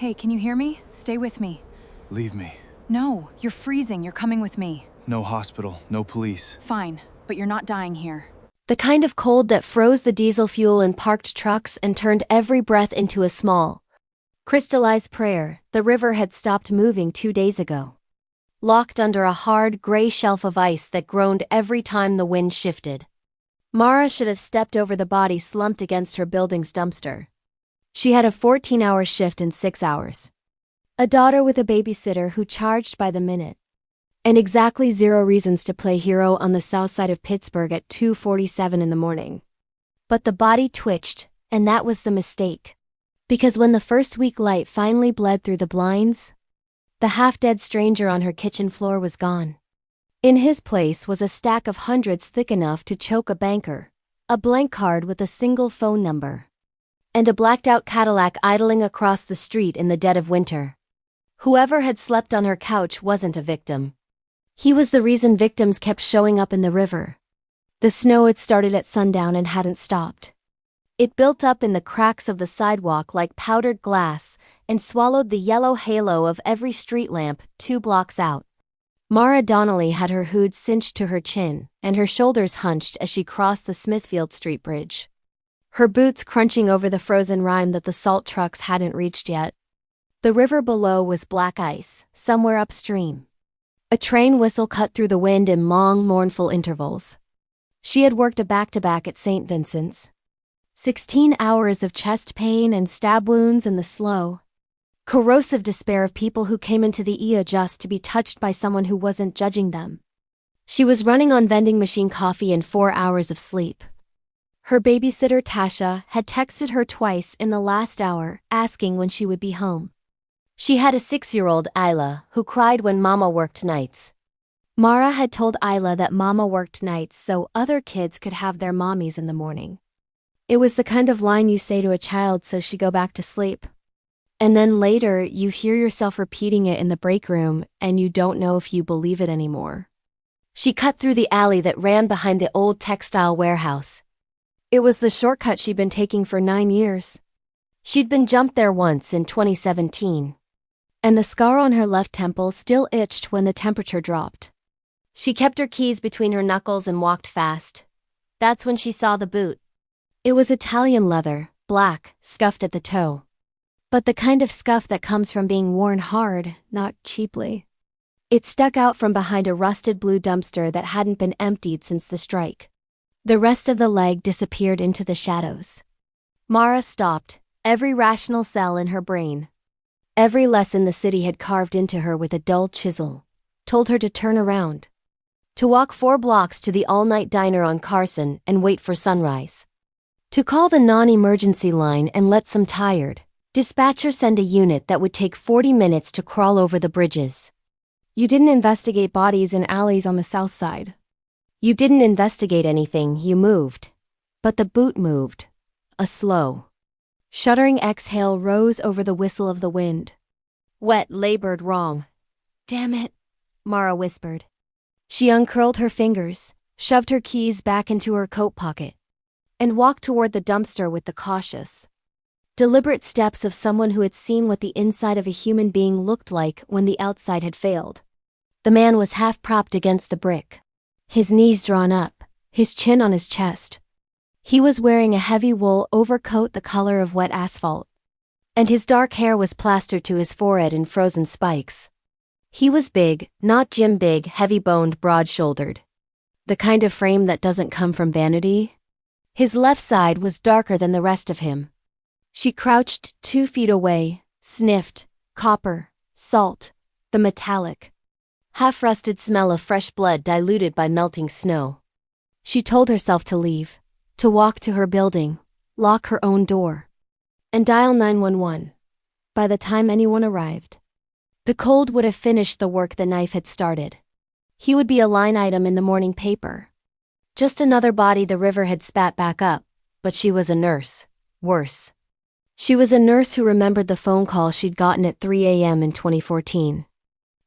Hey, can you hear me? Stay with me. Leave me. No, you're freezing. You're coming with me. No hospital, no police. Fine, but you're not dying here. The kind of cold that froze the diesel fuel in parked trucks and turned every breath into a small, crystallized prayer. The river had stopped moving 2 days ago, locked under a hard, gray shelf of ice that groaned every time the wind shifted. Mara should have stepped over the body slumped against her building's dumpster. She had a 14-hour shift in 6 hours. A daughter with a babysitter who charged by the minute. And exactly 0 reasons to play hero on the south side of Pittsburgh at 2:47 in the morning. But the body twitched, and that was the mistake. Because when the first weak light finally bled through the blinds, the half-dead stranger on her kitchen floor was gone. In his place was a stack of hundreds thick enough to choke a banker, a blank card with a single phone number, and a blacked-out Cadillac idling across the street in the dead of winter. Whoever had slept on her couch wasn't a victim. He was the reason victims kept showing up in the river. The snow had started at sundown and hadn't stopped. It built up in the cracks of the sidewalk like powdered glass and swallowed the yellow halo of every street lamp 2 blocks out. Mara Donnelly had her hood cinched to her chin and her shoulders hunched as she crossed the Smithfield Street Bridge, her boots crunching over the frozen rime that the salt trucks hadn't reached yet. The river below was black ice, somewhere upstream. A train whistle cut through the wind in long, mournful intervals. She had worked a back-to-back at St. Vincent's. 16 hours of chest pain and stab wounds and the slow, corrosive despair of people who came into the EA just to be touched by someone who wasn't judging them. She was running on vending machine coffee and 4 hours of sleep. Her babysitter Tasha had texted her twice in the last hour asking when she would be home. She had a 6-year-old Isla who cried when Mama worked nights. Mara had told Isla that Mama worked nights so other kids could have their mommies in the morning. It was the kind of line you say to a child so she go back to sleep. And then later you hear yourself repeating it in the break room and you don't know if you believe it anymore. She cut through the alley that ran behind the old textile warehouse. It was the shortcut she'd been taking for 9 years. She'd been jumped there once in 2017. And the scar on her left temple still itched when the temperature dropped. She kept her keys between her knuckles and walked fast. That's when she saw the boot. It was Italian leather, black, scuffed at the toe. But the kind of scuff that comes from being worn hard, not cheaply. It stuck out from behind a rusted blue dumpster that hadn't been emptied since the strike. The rest of the leg disappeared into the shadows. Mara stopped, every rational cell in her brain. Every lesson the city had carved into her with a dull chisel told her to turn around. To walk 4 blocks to the all-night diner on Carson and wait for sunrise. To call the non-emergency line and let some tired dispatcher send a unit that would take 40 minutes to crawl over the bridges. You didn't investigate bodies in alleys on the south side. You didn't investigate anything, you moved. But the boot moved. A slow, shuddering exhale rose over the whistle of the wind. Wet labored wrong. Damn it, Mara whispered. She uncurled her fingers, shoved her keys back into her coat pocket, and walked toward the dumpster with the cautious, deliberate steps of someone who had seen what the inside of a human being looked like when the outside had failed. The man was half propped against the brick, his knees drawn up, his chin on his chest. He was wearing a heavy wool overcoat the color of wet asphalt, and his dark hair was plastered to his forehead in frozen spikes. He was big, not Jim big, heavy-boned, broad-shouldered. The kind of frame that doesn't come from vanity. His left side was darker than the rest of him. She crouched 2 feet away, sniffed, copper, salt, the metallic, half-rusted smell of fresh blood diluted by melting snow. She told herself to leave, to walk to her building, lock her own door, and dial 911. By the time anyone arrived, the cold would have finished the work the knife had started. He would be a line item in the morning paper. Just another body the river had spat back up, but she was a nurse. Worse. She was a nurse who remembered the phone call she'd gotten at 3 a.m. in 2014.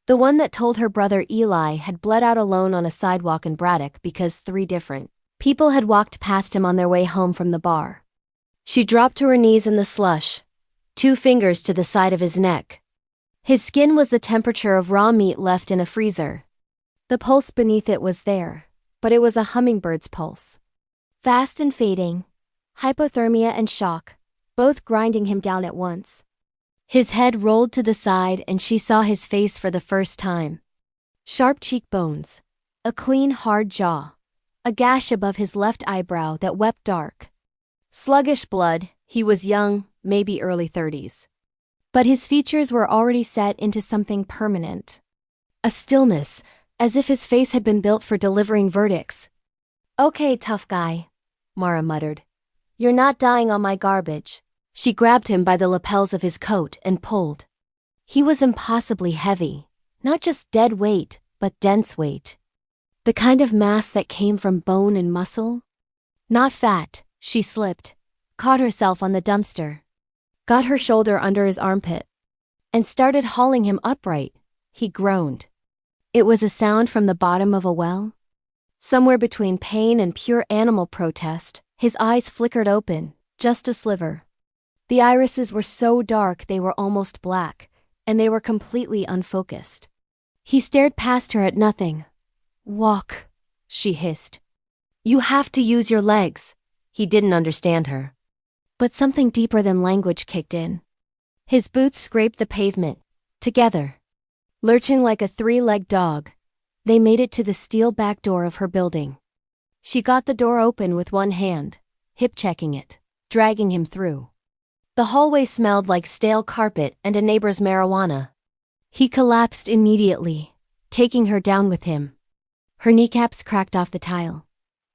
The one that told her brother Eli had bled out alone on a sidewalk in Braddock because 3 different people had walked past him on their way home from the bar. She dropped to her knees in the slush, 2 fingers to the side of his neck. His skin was the temperature of raw meat left in a freezer. The pulse beneath it was there, but it was a hummingbird's pulse. Fast and fading, hypothermia and shock, both grinding him down at once. His head rolled to the side and she saw his face for the first time. Sharp cheekbones, a clean, hard jaw, a gash above his left eyebrow that wept dark. Sluggish blood, he was young, maybe early 30s. But his features were already set into something permanent. A stillness, as if his face had been built for delivering verdicts. "Okay, tough guy," Mara muttered. "You're not dying on my garbage." She grabbed him by the lapels of his coat and pulled. He was impossibly heavy, not just dead weight, but dense weight. The kind of mass that came from bone and muscle. Not fat. She slipped, caught herself on the dumpster, got her shoulder under his armpit, and started hauling him upright. He groaned. It was a sound from the bottom of a well. Somewhere between pain and pure animal protest, his eyes flickered open, just a sliver. The irises were so dark they were almost black, and they were completely unfocused. He stared past her at nothing. "Walk," she hissed. "You have to use your legs." He didn't understand her. But something deeper than language kicked in. His boots scraped the pavement. Together. Lurching like a 3-legged dog, they made it to the steel back door of her building. She got the door open with one hand, hip-checking it, dragging him through. The hallway smelled like stale carpet and a neighbor's marijuana. He collapsed immediately, taking her down with him. Her kneecaps cracked off the tile.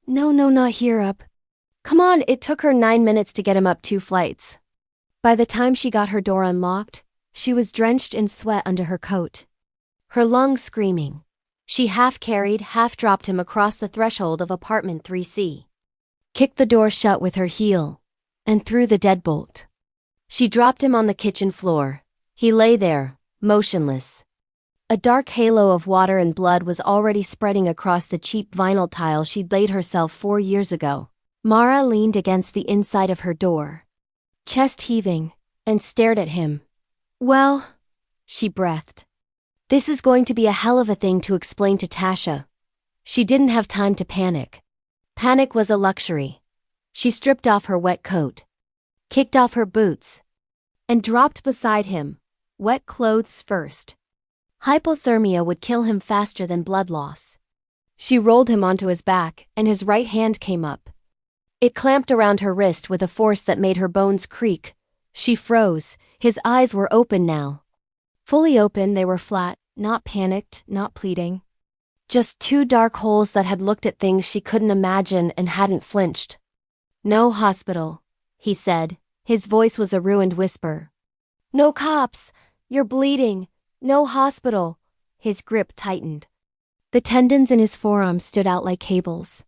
No, not here, up. Come on, it took her 9 minutes to get him up 2 flights. By the time she got her door unlocked, she was drenched in sweat under her coat. Her lungs screaming. She half-carried, half-dropped him across the threshold of apartment 3C. Kicked the door shut with her heel, and threw the deadbolt. She dropped him on the kitchen floor. He lay there, motionless. A dark halo of water and blood was already spreading across the cheap vinyl tile she'd laid herself 4 years ago. Mara leaned against the inside of her door, chest heaving, and stared at him. "Well," she breathed. "This is going to be a hell of a thing to explain to Tasha." She didn't have time to panic. Panic was a luxury. She stripped off her wet coat, kicked off her boots, and dropped beside him, wet clothes first. Hypothermia would kill him faster than blood loss. She rolled him onto his back, and his right hand came up. It clamped around her wrist with a force that made her bones creak. She froze. His eyes were open now. Fully open, they were flat, not panicked, not pleading. Just 2 dark holes that had looked at things she couldn't imagine and hadn't flinched. "No hospital," he said. His voice was a ruined whisper. "No cops. You're bleeding. No hospital." His grip tightened. The tendons in his forearms stood out like cables.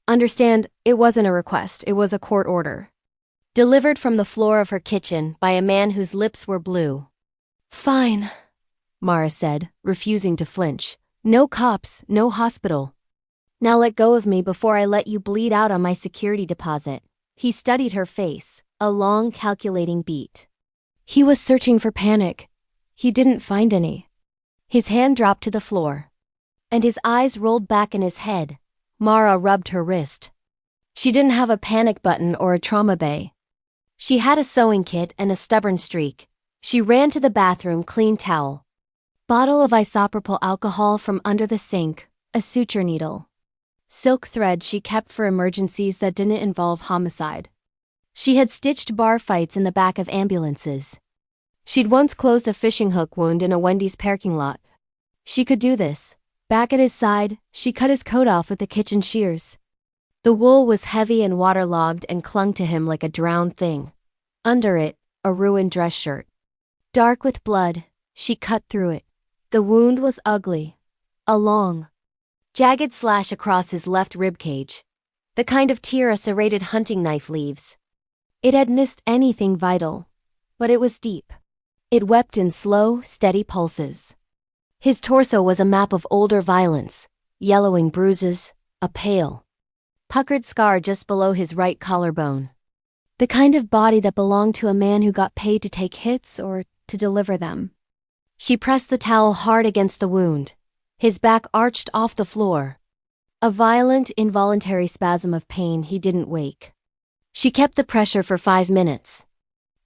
Understand, it wasn't a request, it was a court order. Delivered from the floor of her kitchen by a man whose lips were blue. "Fine," Mara said, refusing to flinch. "No cops, no hospital. Now let go of me before I let you bleed out on my security deposit." He studied her face, a long calculating beat. He was searching for panic. He didn't find any. His hand dropped to the floor, and his eyes rolled back in his head. Mara rubbed her wrist. She didn't have a panic button or a trauma bay. She had a sewing kit and a stubborn streak. She ran to the bathroom, clean towel. Bottle of isopropyl alcohol from under the sink, a suture needle. Silk thread she kept for emergencies that didn't involve homicide. She had stitched bar fights in the back of ambulances. She'd once closed a fishing hook wound in a Wendy's parking lot. She could do this. Back at his side, she cut his coat off with the kitchen shears. The wool was heavy and waterlogged and clung to him like a drowned thing. Under it, a ruined dress shirt. Dark with blood, she cut through it. The wound was ugly. A long, jagged slash across his left ribcage. The kind of tear a serrated hunting knife leaves. It had missed anything vital, but it was deep. It wept in slow, steady pulses. His torso was a map of older violence, yellowing bruises, a pale, puckered scar just below his right collarbone. The kind of body that belonged to a man who got paid to take hits or to deliver them. She pressed the towel hard against the wound. His back arched off the floor. A violent, involuntary spasm of pain he didn't wake. She kept the pressure for 5 minutes.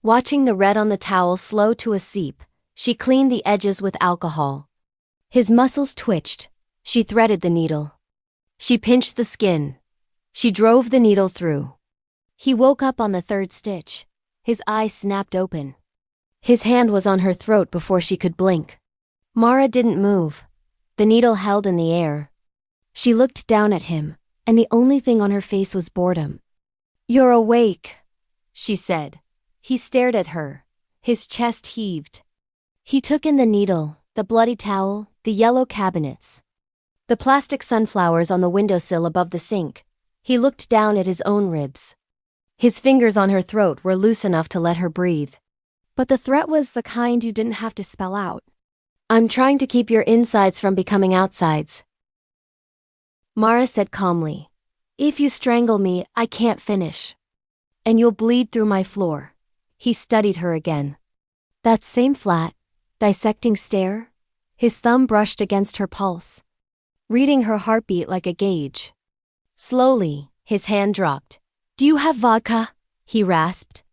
Watching the red on the towel slow to a seep, she cleaned the edges with alcohol. His muscles twitched. She threaded the needle. She pinched the skin. She drove the needle through. He woke up on the 3rd stitch. His eyes snapped open. His hand was on her throat before she could blink. Mara didn't move. The needle held in the air. She looked down at him, and the only thing on her face was boredom. "You're awake," she said. He stared at her. His chest heaved. He took in the needle, the bloody towel, the yellow cabinets, the plastic sunflowers on the windowsill above the sink. He looked down at his own ribs. His fingers on her throat were loose enough to let her breathe. But the threat was the kind you didn't have to spell out. "I'm trying to keep your insides from becoming outsides," Mara said calmly. "If you strangle me, I can't finish. And you'll bleed through my floor." He studied her again. That same flat, dissecting stare. His thumb brushed against her pulse, reading her heartbeat like a gauge. Slowly, his hand dropped. "Do you have vodka?" he rasped.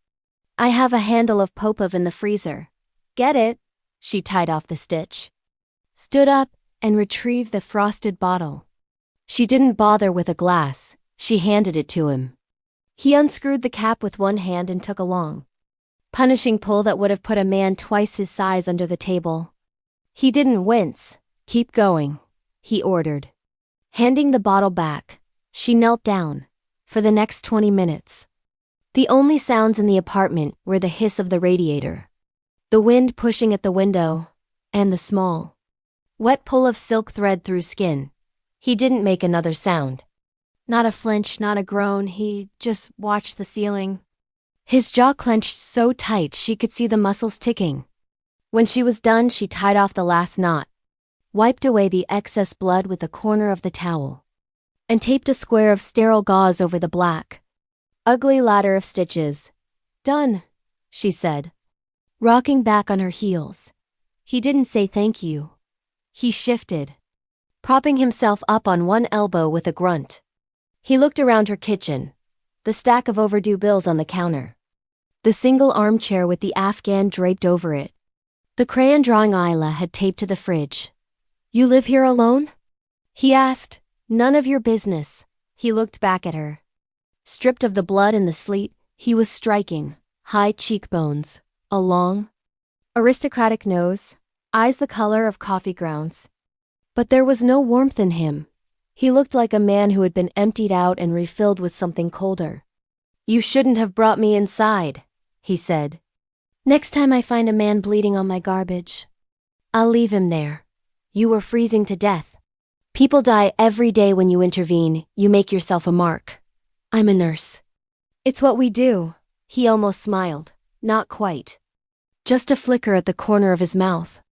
"I have a handle of Popov in the freezer." "Get it?" She tied off the stitch, stood up, and retrieved the frosted bottle. She didn't bother with a glass. She handed it to him. He unscrewed the cap with one hand and took a long, punishing pull that would have put a man twice his size under the table. He didn't wince. "Keep going," he ordered. Handing the bottle back, she knelt down. For the next 20 minutes. The only sounds in the apartment were the hiss of the radiator, the wind pushing at the window, and the small, wet pull of silk thread through skin. He didn't make another sound. Not a flinch, not a groan. He just watched the ceiling. His jaw clenched so tight she could see the muscles ticking. When she was done, she tied off the last knot, wiped away the excess blood with a corner of the towel, and taped a square of sterile gauze over the black, ugly ladder of stitches. "Done," she said, rocking back on her heels. He didn't say thank you. He shifted, propping himself up on one elbow with a grunt. He looked around her kitchen, the stack of overdue bills on the counter, the single armchair with the Afghan draped over it, the crayon drawing Isla had taped to the fridge. "You live here alone?" he asked. "None of your business." He looked back at her. Stripped of the blood and the sleet, he was striking. High cheekbones, a long, aristocratic nose, eyes the color of coffee grounds. But there was no warmth in him. He looked like a man who had been emptied out and refilled with something colder. "You shouldn't have brought me inside," he said. "Next time I find a man bleeding on my garbage, I'll leave him there. You were freezing to death. People die every day when you intervene. You make yourself a mark. I'm a nurse. It's what we do." He almost smiled. Not quite. Just a flicker at the corner of his mouth,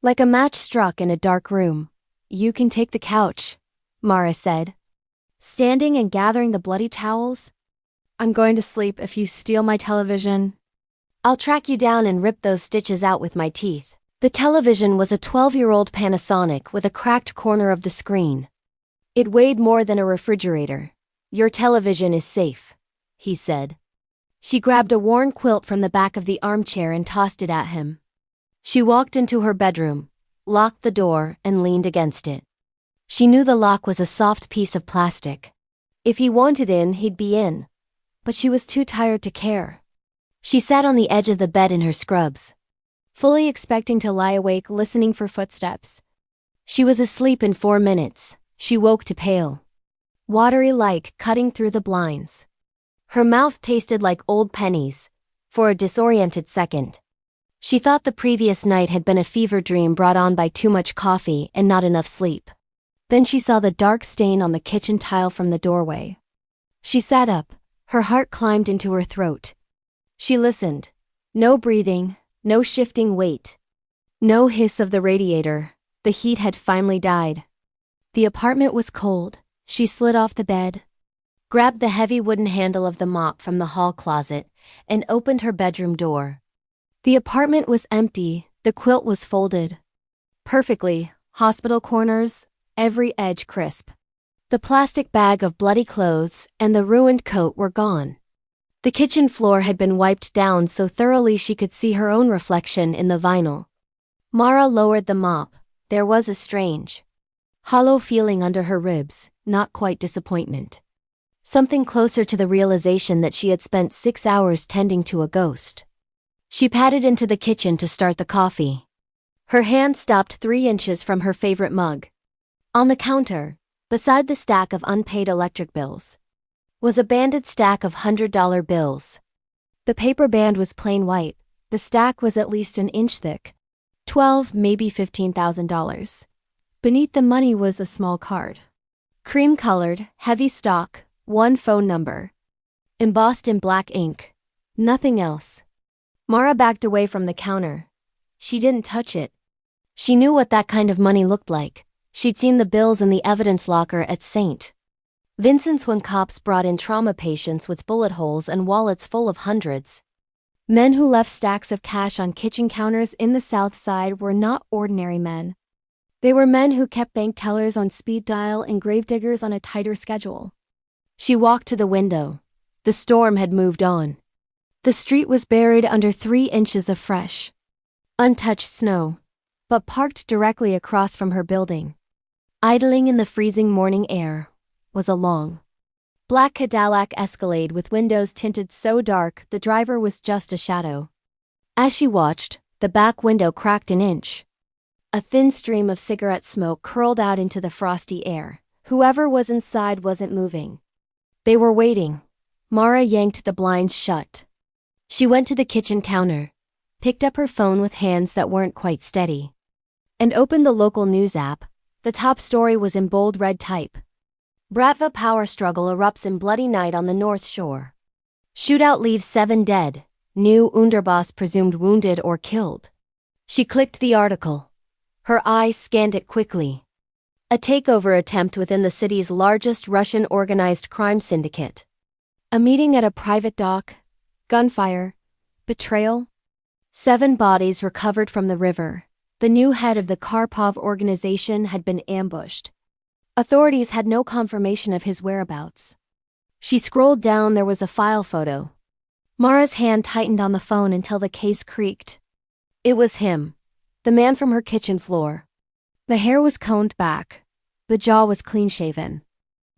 like a match struck in a dark room. "You can take the couch," Mara said, standing and gathering the bloody towels. "I'm going to sleep if you steal my television. I'll track you down and rip those stitches out with my teeth." The television was a 12-year-old Panasonic with a cracked corner of the screen. It weighed more than a refrigerator. "Your television is safe," he said. She grabbed a worn quilt from the back of the armchair and tossed it at him. She walked into her bedroom, locked the door, and leaned against it. She knew the lock was a soft piece of plastic. If he wanted in, he'd be in. But she was too tired to care. She sat on the edge of the bed in her scrubs, fully expecting to lie awake listening for footsteps. She was asleep in 4 minutes. She woke to pale, watery light cutting through the blinds. Her mouth tasted like old pennies. For a disoriented second, she thought the previous night had been a fever dream brought on by too much coffee and not enough sleep. Then she saw the dark stain on the kitchen tile from the doorway. She sat up. Her heart climbed into her throat. She listened. No breathing, no shifting weight, no hiss of the radiator. The heat had finally died. The apartment was cold. She slid off the bed, grabbed the heavy wooden handle of the mop from the hall closet, and opened her bedroom door. The apartment was empty, the quilt was folded perfectly, hospital corners, every edge crisp. The plastic bag of bloody clothes and the ruined coat were gone. The kitchen floor had been wiped down so thoroughly she could see her own reflection in the vinyl. Mara lowered the mop. There was a strange, hollow feeling under her ribs, not quite disappointment. Something closer to the realization that she had spent 6 hours tending to a ghost. She padded into the kitchen to start the coffee. Her hand stopped 3 inches from her favorite mug. On the counter, beside the stack of unpaid electric bills, was a banded stack of $100 bills. The paper band was plain white. The stack was at least an inch thick. maybe $15,000. Beneath the money was a small card. Cream-colored, heavy stock, 1 phone number. Embossed in black ink. Nothing else. Mara backed away from the counter. She didn't touch it. She knew what that kind of money looked like. She'd seen the bills in the evidence locker at St. Vincent's when cops brought in trauma patients with bullet holes and wallets full of hundreds. Men who left stacks of cash on kitchen counters in the South Side were not ordinary men. They were men who kept bank tellers on speed dial and gravediggers on a tighter schedule. She walked to the window. The storm had moved on. The street was buried under 3 inches of fresh, untouched snow, but parked directly across from her building, idling in the freezing morning air, was a long, black Cadillac Escalade with windows tinted so dark the driver was just a shadow. As she watched, the back window cracked an inch. A thin stream of cigarette smoke curled out into the frosty air. Whoever was inside wasn't moving. They were waiting. Mara yanked the blinds shut. She went to the kitchen counter, picked up her phone with hands that weren't quite steady, and opened the local news app. The top story was in bold red type. Bratva power struggle erupts in bloody night on the North Shore. Shootout leaves 7 dead. New Underboss presumed wounded or killed. She clicked the article. Her eyes scanned it quickly. A takeover attempt within the city's largest Russian organized crime syndicate. A meeting at a private dock. Gunfire. Betrayal. 7 bodies recovered from the river. The new head of the Karpov organization had been ambushed. Authorities had no confirmation of his whereabouts. She scrolled down. There was a file photo. Mara's hand tightened on the phone until the case creaked. It was him. The man from her kitchen floor. The hair was combed back. The jaw was clean-shaven.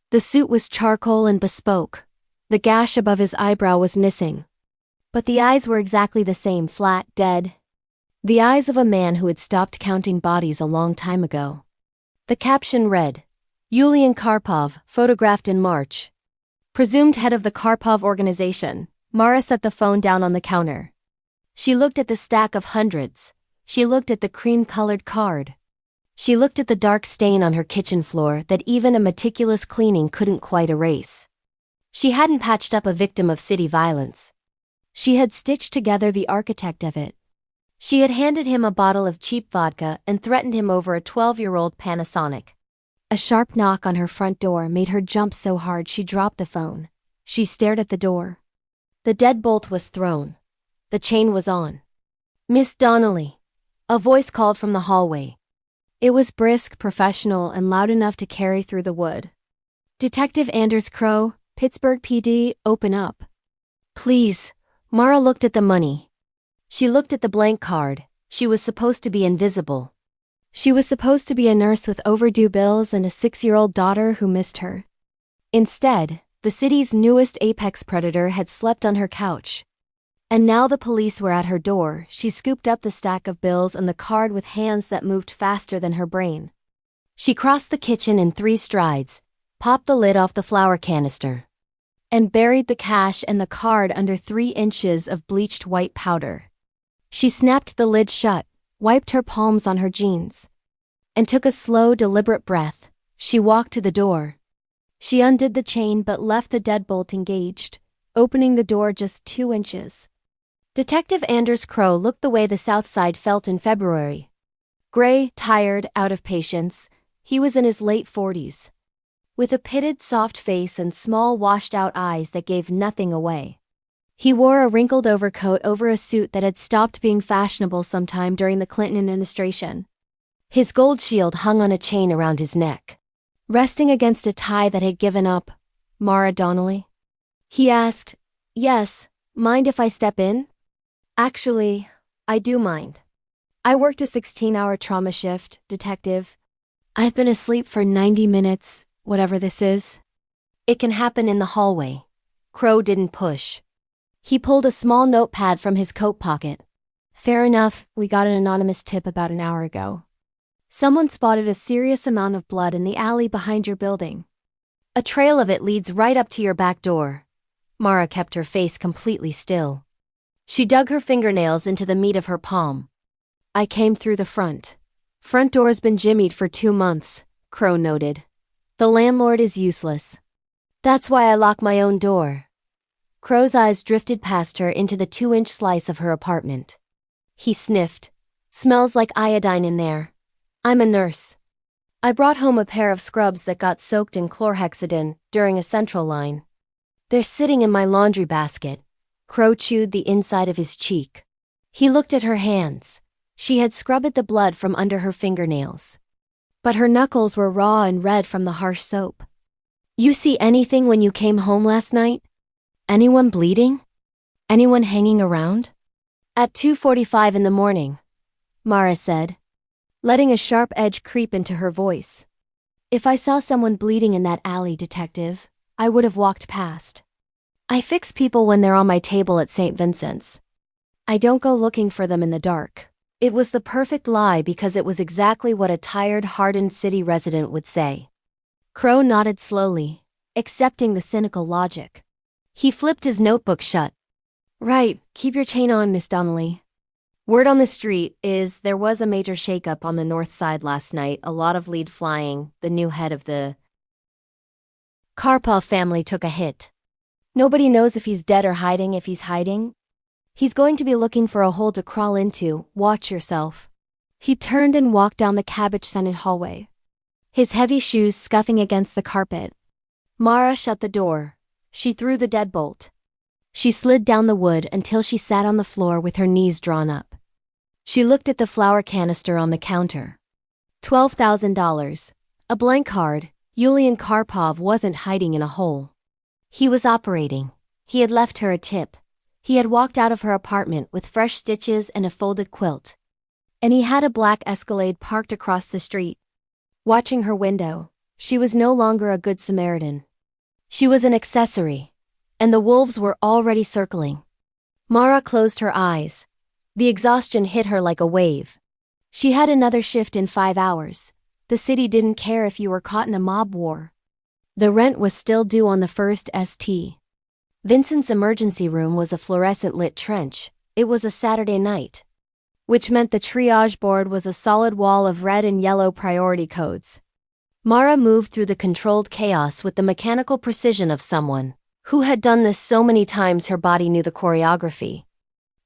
The suit was charcoal and bespoke. The gash above his eyebrow was missing. But the eyes were exactly the same, flat, dead. The eyes of a man who had stopped counting bodies a long time ago. The caption read, Yulian Karpov, photographed in March. Presumed head of the Karpov organization. Mara set the phone down on the counter. She looked at the stack of hundreds. She looked at the cream-colored card. She looked at the dark stain on her kitchen floor that even a meticulous cleaning couldn't quite erase. She hadn't patched up a victim of city violence. She had stitched together the architect of it. She had handed him a bottle of cheap vodka and threatened him over a 12-year-old Panasonic. A sharp knock on her front door made her jump so hard she dropped the phone. She stared at the door. The deadbolt was thrown. The chain was on. Miss Donnelly. A voice called from the hallway. It was brisk, professional, and loud enough to carry through the wood. Detective Anders Crow, Pittsburgh PD, open up. Please. Mara looked at the money. She looked at the blank card. She was supposed to be invisible. She was supposed to be a nurse with overdue bills and a 6-year-old daughter who missed her. Instead, the city's newest apex predator had slept on her couch. And now the police were at her door. She scooped up the stack of bills and the card with hands that moved faster than her brain. She crossed the kitchen in 3 strides, popped the lid off the flour canister, and buried the cash and the card under 3 inches of bleached white powder. She snapped the lid shut, wiped her palms on her jeans, and took a slow, deliberate breath. She walked to the door. She undid the chain but left the deadbolt engaged, opening the door just 2 inches. Detective Anders Crow looked the way the South Side felt in February. Gray, tired, out of patience. He was in his late 40s. With a pitted, soft face and small, washed-out eyes that gave nothing away. He wore a wrinkled overcoat over a suit that had stopped being fashionable sometime during the Clinton administration. His gold shield hung on a chain around his neck. Resting against a tie that had given up, Mara Donnelly? He asked, "Yes, mind if I step in?" "Actually, I do mind. I worked a 16-hour trauma shift, detective. I've been asleep for 90 minutes, whatever this is." "It can happen in the hallway." Crow didn't push. He pulled a small notepad from his coat pocket. "Fair enough, we got an anonymous tip about an hour ago. Someone spotted a serious amount of blood in the alley behind your building. A trail of it leads right up to your back door." Mara kept her face completely still. She dug her fingernails into the meat of her palm. "I came through the front. Front door's been jimmied for 2 months, Crow noted. "The landlord is useless. That's why I lock my own door." Crow's eyes drifted past her into the 2-inch slice of her apartment. He sniffed. "Smells like iodine in there. I'm a nurse. I brought home a pair of scrubs that got soaked in chlorhexidine during a central line. They're sitting in my laundry basket." Crow chewed the inside of his cheek. He looked at her hands. She had scrubbed the blood from under her fingernails. But her knuckles were raw and red from the harsh soap. "You see anything when you came home last night? Anyone bleeding? Anyone hanging around?" "At 2:45 in the morning," Mara said, letting a sharp edge creep into her voice. "If I saw someone bleeding in that alley, detective, I would have walked past. I fix people when they're on my table at St. Vincent's. I don't go looking for them in the dark." It was the perfect lie because it was exactly what a tired, hardened city resident would say. Crow nodded slowly, accepting the cynical logic. He flipped his notebook shut. "Right, keep your chain on, Miss Donnelly. Word on the street is there was a major shakeup on the north side last night, a lot of lead flying. The new head of the Karpov family took a hit. Nobody knows if he's dead or hiding. If he's hiding, he's going to be looking for a hole to crawl into. Watch yourself." He turned and walked down the cabbage-scented hallway, his heavy shoes scuffing against the carpet. Mara shut the door. She threw the deadbolt. She slid down the wood until she sat on the floor with her knees drawn up. She looked at the flour canister on the counter. $12,000. A blank card. Yulian Karpov wasn't hiding in a hole. He was operating. He had left her a tip. He had walked out of her apartment with fresh stitches and a folded quilt. And he had a black Escalade parked across the street. Watching her window, she was no longer a good Samaritan. She was an accessory. And the wolves were already circling. Mara closed her eyes. The exhaustion hit her like a wave. She had another shift in 5 hours. The city didn't care if you were caught in a mob war. The rent was still due on the first ST. Vincent's emergency room was a fluorescent-lit trench. It was a Saturday night, which meant the triage board was a solid wall of red and yellow priority codes. Mara moved through the controlled chaos with the mechanical precision of someone who had done this so many times her body knew the choreography.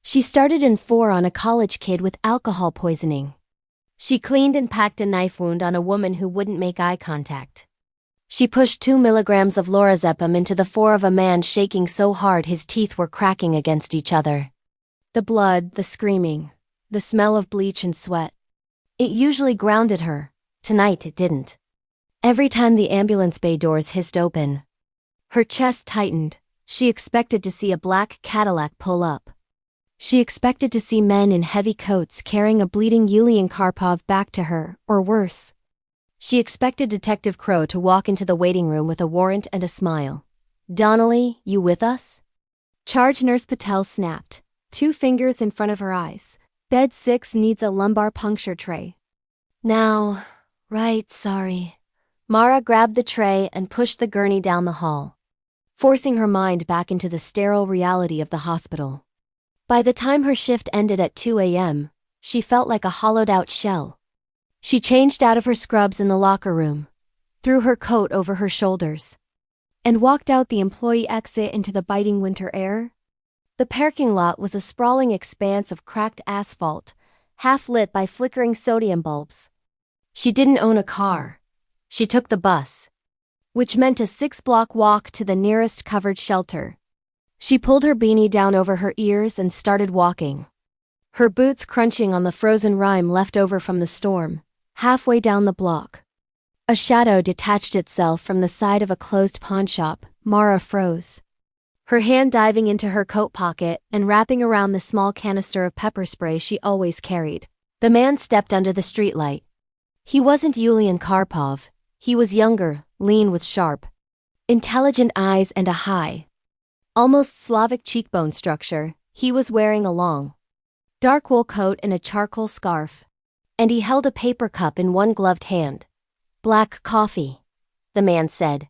She started in 4 on a college kid with alcohol poisoning. She cleaned and packed a knife wound on a woman who wouldn't make eye contact. She pushed 2 milligrams of lorazepam into the 4 of a man shaking so hard his teeth were cracking against each other. The blood, the screaming, the smell of bleach and sweat. It usually grounded her. Tonight it didn't. Every time the ambulance bay doors hissed open, her chest tightened. She expected to see a black Cadillac pull up. She expected to see men in heavy coats carrying a bleeding Yulian Karpov back to her, or worse. She expected Detective Crow to walk into the waiting room with a warrant and a smile. "Donnelly, you with us?" Charge Nurse Patel snapped, 2 fingers in front of her eyes. "Bed 6 needs a lumbar puncture tray." "Now, right, sorry." Mara grabbed the tray and pushed the gurney down the hall, forcing her mind back into the sterile reality of the hospital. By the time her shift ended at 2 a.m., she felt like a hollowed-out shell. She changed out of her scrubs in the locker room, threw her coat over her shoulders, and walked out the employee exit into the biting winter air. The parking lot was a sprawling expanse of cracked asphalt, half lit by flickering sodium bulbs. She didn't own a car. She took the bus, which meant a 6-block walk to the nearest covered shelter. She pulled her beanie down over her ears and started walking. Her boots crunching on the frozen rime left over from the storm. Halfway down the block, a shadow detached itself from the side of a closed pawnshop. Mara froze. Her hand diving into her coat pocket and wrapping around the small canister of pepper spray she always carried. The man stepped under the streetlight. He wasn't Yulian Karpov. He was younger, lean with sharp, intelligent eyes and a high, almost Slavic cheekbone structure. He was wearing a long, dark wool coat and a charcoal scarf, and he held a paper cup in one gloved hand. "Black coffee," the man said.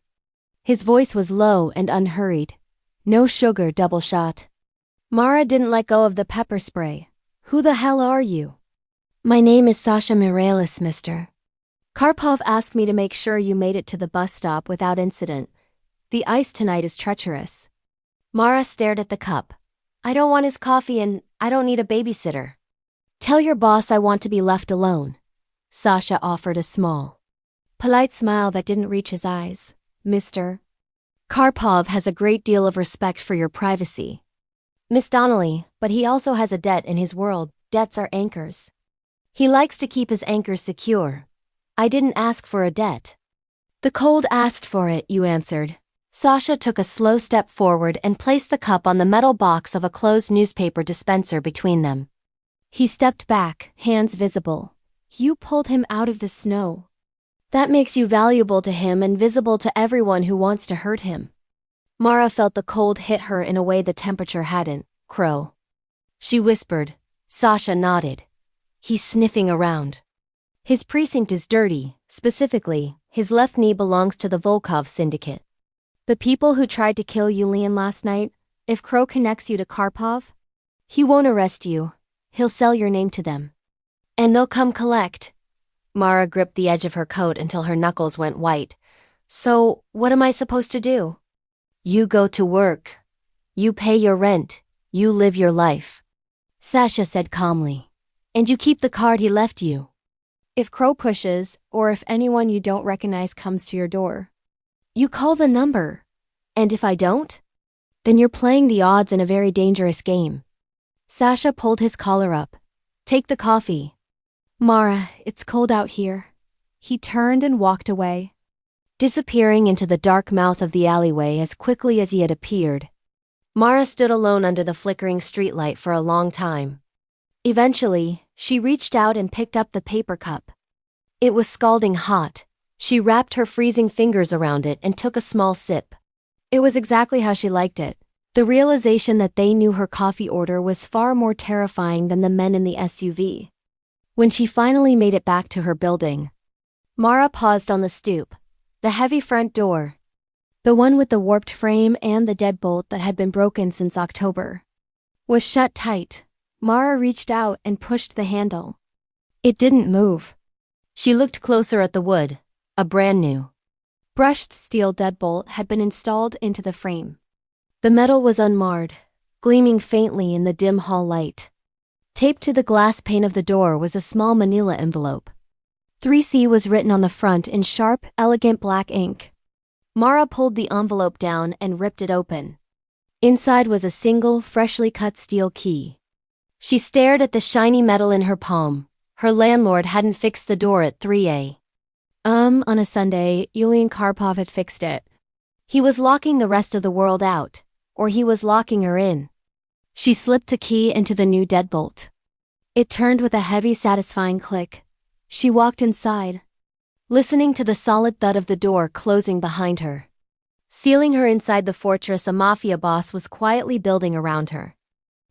His voice was low and unhurried. "No sugar, double shot." Mara didn't let go of the pepper spray. "Who the hell are you?" "My name is Sasha Mireles, mister. Karpov asked me to make sure you made it to the bus stop without incident. The ice tonight is treacherous." Mara stared at the cup. "I don't want his coffee and I don't need a babysitter." "Tell your boss I want to be left alone." Sasha offered a small, polite smile that didn't reach his eyes. "Mr. Karpov has a great deal of respect for your privacy, Miss Donnelly, but he also has a debt in his world. Debts are anchors. He likes to keep his anchors secure. I didn't ask for a debt." "The cold asked for it," you answered. Sasha took a slow step forward and placed the cup on the metal box of a closed newspaper dispenser between them. He stepped back, hands visible. "You pulled him out of the snow. That makes you valuable to him and visible to everyone who wants to hurt him." Mara felt the cold hit her in a way the temperature hadn't. "Crow," she whispered. Sasha nodded. "He's sniffing around. His precinct is dirty. Specifically, his left knee belongs to the Volkov syndicate. The people who tried to kill Yulian last night, if Crow connects you to Karpov, he won't arrest you. He'll sell your name to them. And they'll come collect." Mara gripped the edge of her coat until her knuckles went white. "So, what am I supposed to do?" "You go to work. You pay your rent. You live your life," Sasha said calmly. "And you keep the card he left you. If Crow pushes, or if anyone you don't recognize comes to your door, you call the number. And if I don't? Then you're playing the odds in a very dangerous game." Sasha pulled his collar up. "Take the coffee." "Mara, it's cold out here." He turned and walked away, disappearing into the dark mouth of the alleyway as quickly as he had appeared. Mara stood alone under the flickering streetlight for a long time. Eventually, she reached out and picked up the paper cup. It was scalding hot. She wrapped her freezing fingers around it and took a small sip. It was exactly how she liked it. The realization that they knew her coffee order was far more terrifying than the men in the SUV. When she finally made it back to her building, Mara paused on the stoop. The heavy front door, the one with the warped frame and the deadbolt that had been broken since October, was shut tight. Mara reached out and pushed the handle. It didn't move. She looked closer at the wood. A brand new, brushed steel deadbolt had been installed into the frame. The metal was unmarred, gleaming faintly in the dim hall light. Taped to the glass pane of the door was a small manila envelope. 3C was written on the front in sharp, elegant black ink. Mara pulled the envelope down and ripped it open. Inside was a single, freshly cut steel key. She stared at the shiny metal in her palm. Her landlord hadn't fixed the door at 3A. On a Sunday, Yulian Karpov had fixed it. He was locking the rest of the world out, or he was locking her in. She slipped the key into the new deadbolt. It turned with a heavy, satisfying click. She walked inside, listening to the solid thud of the door closing behind her. Sealing her inside the fortress a Mafia boss was quietly building around her.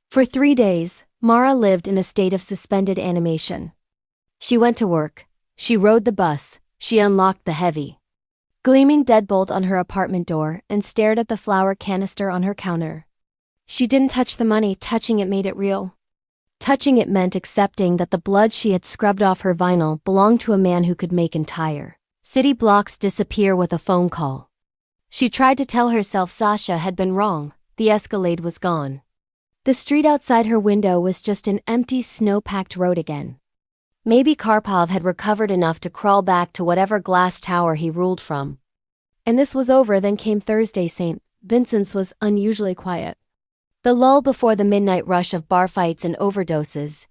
For 3 days, Mara lived in a state of suspended animation. She went to work. She rode the bus. She unlocked the heavy, gleaming deadbolt on her apartment door and stared at the flour canister on her counter. She didn't touch the money. Touching it made it real. Touching it meant accepting that the blood she had scrubbed off her vinyl belonged to a man who could make entire city blocks disappear with a phone call. She tried to tell herself Sasha had been wrong. The Escalade was gone. The street outside her window was just an empty, snow-packed road again. Maybe Karpov had recovered enough to crawl back to whatever glass tower he ruled from. And this was over. Then came Thursday. St. Vincent's was unusually quiet. The lull before the midnight rush of bar fights and overdoses.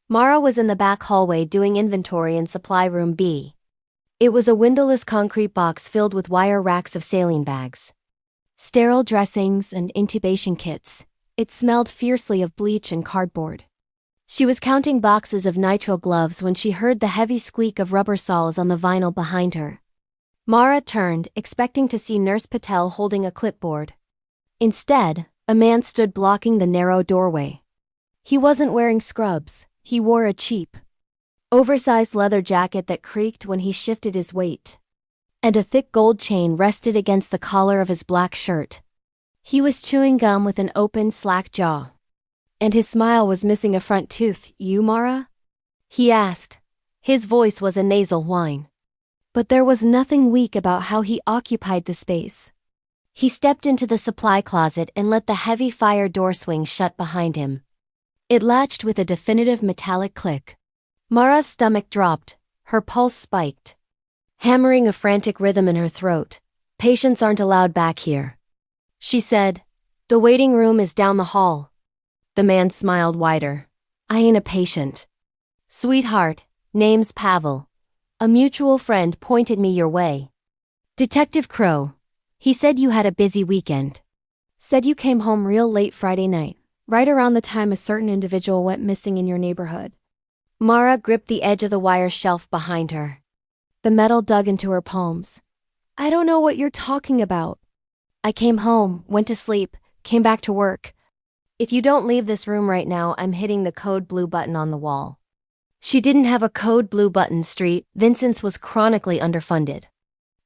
Mara was in the back hallway doing inventory in supply room B. It was a windowless concrete box filled with wire racks of saline bags, sterile dressings, and intubation kits. It smelled fiercely of bleach and cardboard. She was counting boxes of nitrile gloves when she heard the heavy squeak of rubber soles on the vinyl behind her. Mara turned, expecting to see Nurse Patel holding a clipboard. Instead, a man stood blocking the narrow doorway. He wasn't wearing scrubs. He wore a cheap, oversized leather jacket that creaked when he shifted his weight, and a thick gold chain rested against the collar of his black shirt. He was chewing gum with an open, slack jaw, and his smile was missing a front tooth. "You, Mara?" he asked. His voice was a nasal whine, but there was nothing weak about how he occupied the space. He stepped into the supply closet and let the heavy fire door swing shut behind him. It latched with a definitive metallic click. Mara's stomach dropped, her pulse spiked, hammering a frantic rhythm in her throat. "Patients aren't allowed back here," she said. "The waiting room is down the hall." The man smiled wider. "I ain't a patient. Sweetheart, name's Pavel. A mutual friend pointed me your way. Detective Crow. He said you had a busy weekend. Said you came home real late Friday night, right around the time a certain individual went missing in your neighborhood." Mara gripped the edge of the wire shelf behind her. The metal dug into her palms. "I don't know what you're talking about. I came home, went to sleep, came back to work. If you don't leave this room right now, I'm hitting the code blue button on the wall." She didn't have a code blue button. Street Vincent's was chronically underfunded.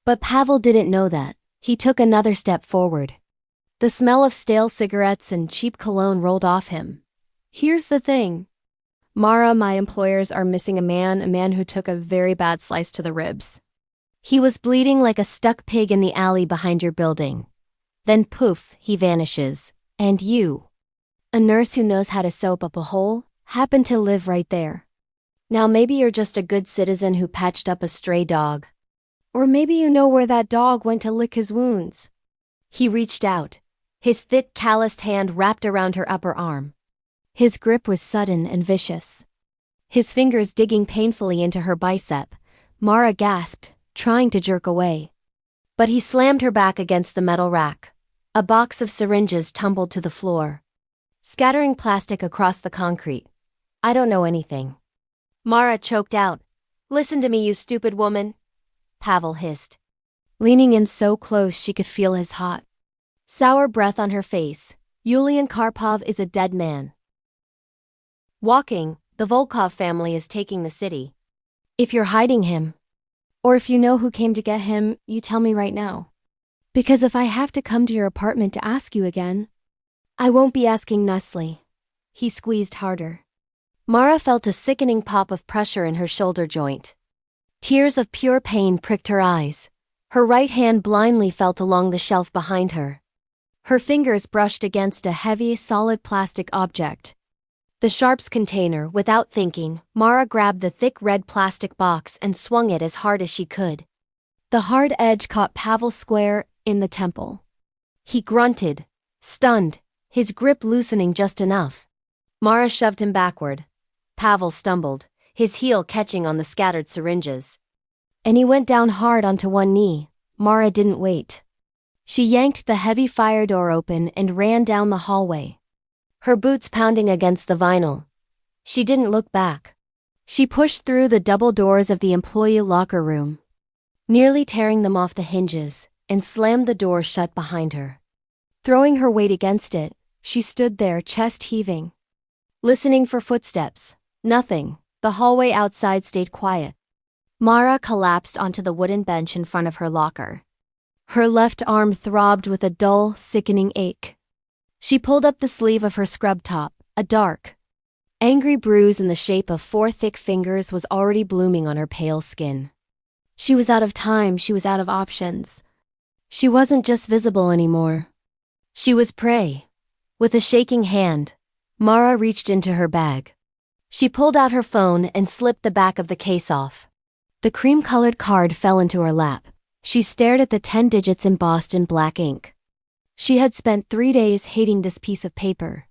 But Pavel didn't know that. He took another step forward. The smell of stale cigarettes and cheap cologne rolled off him. "Here's the thing. Mara, my employers are missing a man who took a very bad slice to the ribs. He was bleeding like a stuck pig in the alley behind your building. Then poof, he vanishes. And you, a nurse who knows how to soap up a hole, happen to live right there. Now maybe you're just a good citizen who patched up a stray dog. Or maybe you know where that dog went to lick his wounds." He reached out, his thick, calloused hand wrapped around her upper arm. His grip was sudden and vicious, his fingers digging painfully into her bicep. Mara gasped, trying to jerk away. But he slammed her back against the metal rack. A box of syringes tumbled to the floor, scattering plastic across the concrete. "I don't know anything." Mara choked out. "Listen to me, you stupid woman," Pavel hissed, leaning in so close she could feel his hot, sour breath on her face. "Yulian Karpov is a dead man. Walking, the Volkov family is taking the city. If you're hiding him, or if you know who came to get him, you tell me right now. Because if I have to come to your apartment to ask you again, I won't be asking nicely." He squeezed harder. Mara felt a sickening pop of pressure in her shoulder joint. Tears of pure pain pricked her eyes. Her right hand blindly felt along the shelf behind her. Her fingers brushed against a heavy, solid plastic object. The sharps container. Without thinking, Mara grabbed the thick red plastic box and swung it as hard as she could. The hard edge caught Pavel square in the temple. He grunted, stunned, his grip loosening just enough. Mara shoved him backward. Pavel stumbled, his heel catching on the scattered syringes. And he went down hard onto one knee. Mara didn't wait. She yanked the heavy fire door open and ran down the hallway, her boots pounding against the vinyl. She didn't look back. She pushed through the double doors of the employee locker room, nearly tearing them off the hinges, and slammed the door shut behind her. Throwing her weight against it, she stood there, chest heaving, listening for footsteps. Nothing. The hallway outside stayed quiet. Mara collapsed onto the wooden bench in front of her locker. Her left arm throbbed with a dull, sickening ache. She pulled up the sleeve of her scrub top. A dark, angry bruise in the shape of 4 thick fingers was already blooming on her pale skin. She was out of time. She was out of options. She wasn't just visible anymore. She was prey. With a shaking hand, Mara reached into her bag. She pulled out her phone and slipped the back of the case off. The cream-colored card fell into her lap. She stared at the 10 digits embossed in black ink. She had spent 3 days hating this piece of paper.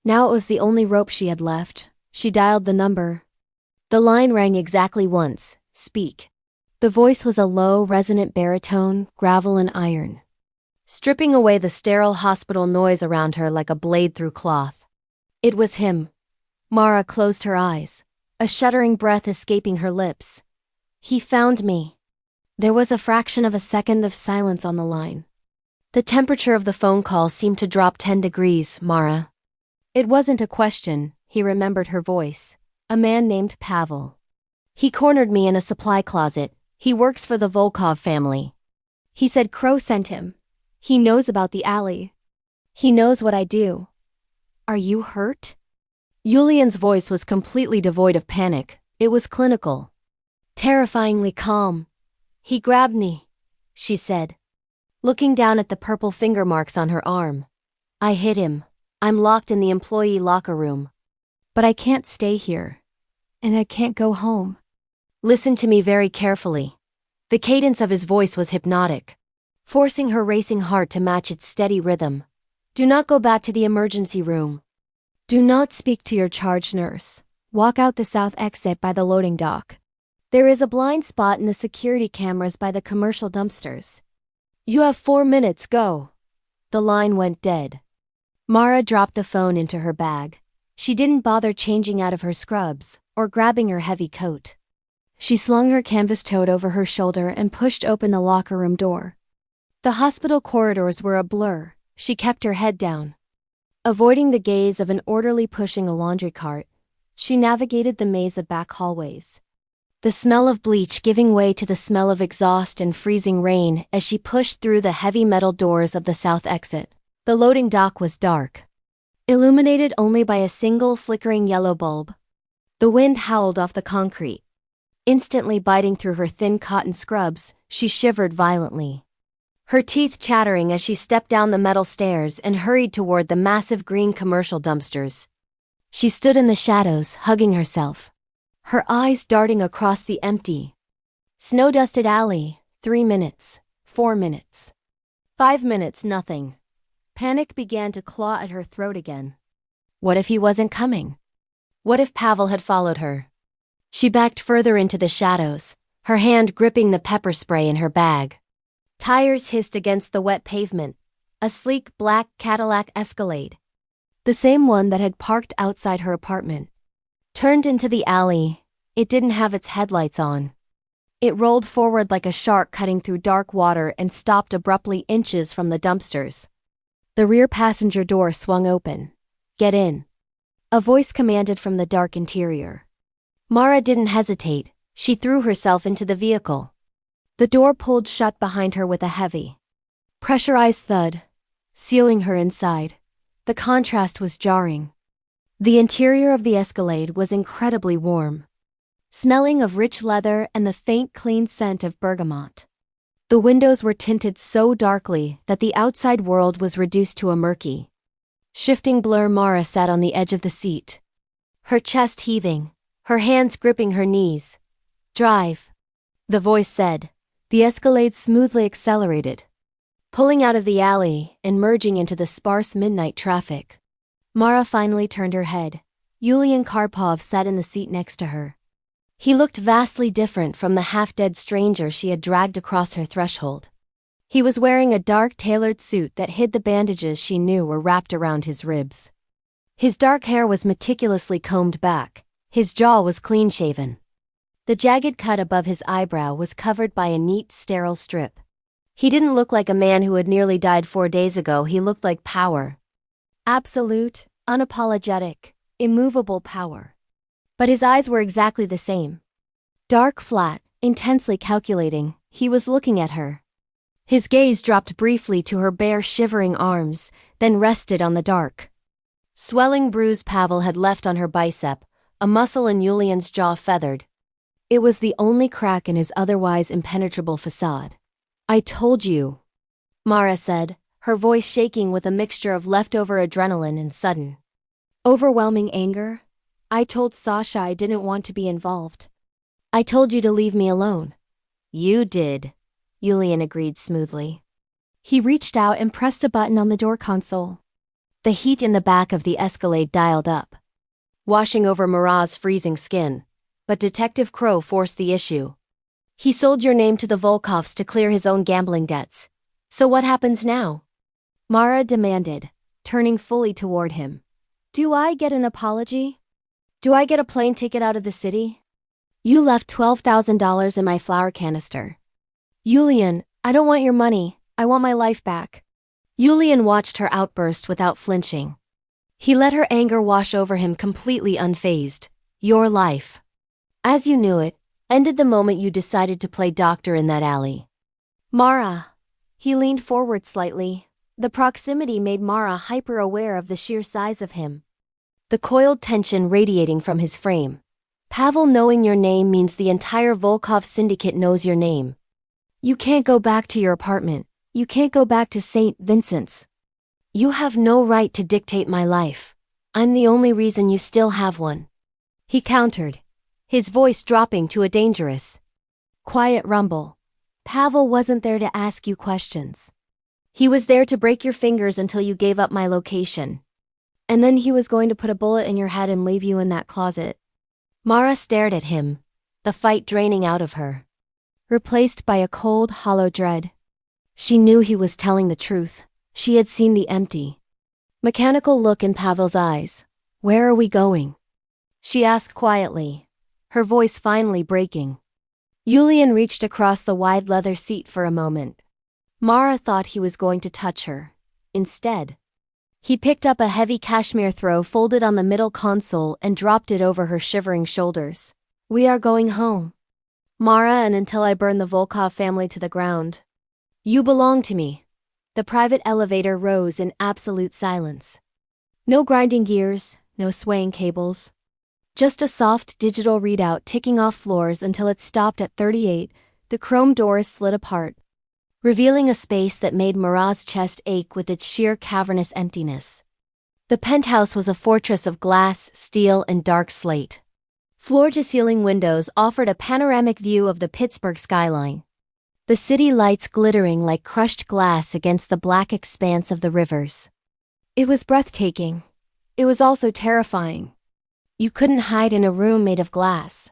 Now it was the only rope she had left. She dialed the number. The line rang exactly once. Speak. The voice was a low, resonant baritone, gravel and iron, stripping away the sterile hospital noise around her like a blade through cloth. It was him. Mara closed her eyes, a shuddering breath escaping her lips. He found me. There was a fraction of a second of silence on the line. The temperature of the phone call seemed to drop 10 degrees, Mara. It wasn't a question, he remembered her voice. A man named Pavel. He cornered me in a supply closet. He works for the Volkov family. He said Crow sent him. He knows about the alley. He knows what I do. Are you hurt? Yulian's voice was completely devoid of panic. It was clinical. Terrifyingly calm. He grabbed me, she said, looking down at the purple finger marks on her arm. I hit him. I'm locked in the employee locker room. But I can't stay here. And I can't go home. Listen to me very carefully. The cadence of his voice was hypnotic, forcing her racing heart to match its steady rhythm. Do not go back to the emergency room. Do not speak to your charge nurse. Walk out the south exit by the loading dock. There is a blind spot in the security cameras by the commercial dumpsters. You have 4 minutes, go. The line went dead. Mara dropped the phone into her bag. She didn't bother changing out of her scrubs or grabbing her heavy coat. She slung her canvas tote over her shoulder and pushed open the locker room door. The hospital corridors were a blur. She kept her head down. Avoiding the gaze of an orderly pushing a laundry cart, she navigated the maze of back hallways. The smell of bleach giving way to the smell of exhaust and freezing rain as she pushed through the heavy metal doors of the south exit. The loading dock was dark, illuminated only by a single flickering yellow bulb. The wind howled off the concrete. Instantly biting through her thin cotton scrubs, she shivered violently. Her teeth chattering as she stepped down the metal stairs and hurried toward the massive green commercial dumpsters. She stood in the shadows, hugging herself, her eyes darting across the empty, snow-dusted alley. 3 minutes, 4 minutes, 5 minutes, nothing. Panic began to claw at her throat again. What if he wasn't coming? What if Pavel had followed her? She backed further into the shadows, her hand gripping the pepper spray in her bag. Tires hissed against the wet pavement. A sleek black Cadillac Escalade, the same one that had parked outside her apartment, turned into the alley. It didn't have its headlights on. It rolled forward like a shark cutting through dark water and stopped abruptly inches from the dumpsters. The rear passenger door swung open. Get in. A voice commanded from the dark interior. Mara didn't hesitate. She threw herself into the vehicle. The door pulled shut behind her with a heavy, pressurized thud, sealing her inside. The contrast was jarring. The interior of the Escalade was incredibly warm, smelling of rich leather and the faint, clean scent of bergamot. The windows were tinted so darkly that the outside world was reduced to a murky, shifting blur. Mara sat on the edge of the seat, her chest heaving, her hands gripping her knees. Drive, the voice said. The Escalade smoothly accelerated, pulling out of the alley and merging into the sparse midnight traffic. Mara finally turned her head. Yulian Karpov sat in the seat next to her. He looked vastly different from the half-dead stranger she had dragged across her threshold. He was wearing a dark tailored suit that hid the bandages she knew were wrapped around his ribs. His dark hair was meticulously combed back. His jaw was clean-shaven. The jagged cut above his eyebrow was covered by a neat, sterile strip. He didn't look like a man who had nearly died 4 days ago. He looked like power. Absolute, unapologetic, immovable power. But his eyes were exactly the same. Dark, flat, intensely calculating. He was looking at her. His gaze dropped briefly to her bare, shivering arms, then rested on the dark, swelling bruise Pavel had left on her bicep, a muscle in Yulian's jaw feathered. It was the only crack in his otherwise impenetrable facade. I told you, Mara said, her voice shaking with a mixture of leftover adrenaline and sudden, overwhelming anger. I told Sasha I didn't want to be involved. I told you to leave me alone. You did, Yulian agreed smoothly. He reached out and pressed a button on the door console. The heat in the back of the Escalade dialed up, washing over Mara's freezing skin, but Detective Crow forced the issue. He sold your name to the Volkovs to clear his own gambling debts. So what happens now? Mara demanded, turning fully toward him. Do I get an apology? Do I get a plane ticket out of the city? You left $12,000 in my flour canister. Yulian, I don't want your money, I want my life back. Yulian watched her outburst without flinching. He let her anger wash over him completely unfazed. Your life, as you knew it, ended the moment you decided to play doctor in that alley. Mara. He leaned forward slightly. The proximity made Mara hyper-aware of the sheer size of him. The coiled tension radiating from his frame. Pavel, knowing your name means the entire Volkov syndicate knows your name. You can't go back to your apartment. You can't go back to St. Vincent's. You have no right to dictate my life. I'm the only reason you still have one. He countered, his voice dropping to a dangerous, quiet rumble. Pavel wasn't there to ask you questions. He was there to break your fingers until you gave up my location. And then he was going to put a bullet in your head and leave you in that closet. Mara stared at him, the fight draining out of her, replaced by a cold, hollow dread. She knew he was telling the truth. She had seen the empty, mechanical look in Pavel's eyes. Where are we going? She asked quietly, her voice finally breaking. Yulian reached across the wide leather seat for a moment. Mara thought he was going to touch her. Instead, he picked up a heavy cashmere throw folded on the middle console and dropped it over her shivering shoulders. We are going home, Mara, and until I burn the Volkov family to the ground. You belong to me. The private elevator rose in absolute silence. No grinding gears, no swaying cables. Just a soft digital readout ticking off floors until it stopped at 38, the chrome doors slid apart, revealing a space that made Mara's chest ache with its sheer cavernous emptiness. The penthouse was a fortress of glass, steel, and dark slate. Floor-to-ceiling windows offered a panoramic view of the Pittsburgh skyline, the city lights glittering like crushed glass against the black expanse of the rivers. It was breathtaking. It was also terrifying. You couldn't hide in a room made of glass.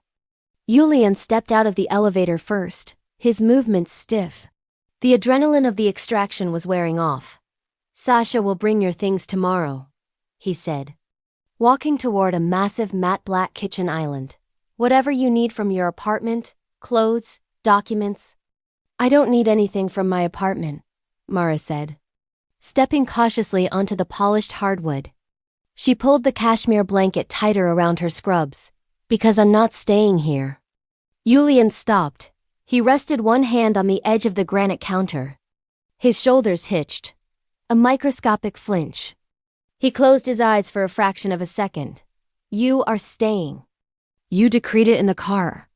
Yulian stepped out of the elevator first, his movements stiff. The adrenaline of the extraction was wearing off. Sasha will bring your things tomorrow, he said, walking toward a massive matte black kitchen island. Whatever you need from your apartment, clothes, documents. I don't need anything from my apartment, Mara said, stepping cautiously onto the polished hardwood. She pulled the cashmere blanket tighter around her scrubs. Because I'm not staying here. Yulian stopped. He rested one hand on the edge of the granite counter. His shoulders hitched. A microscopic flinch. He closed his eyes for a fraction of a second. You are staying. You decreed it in the car.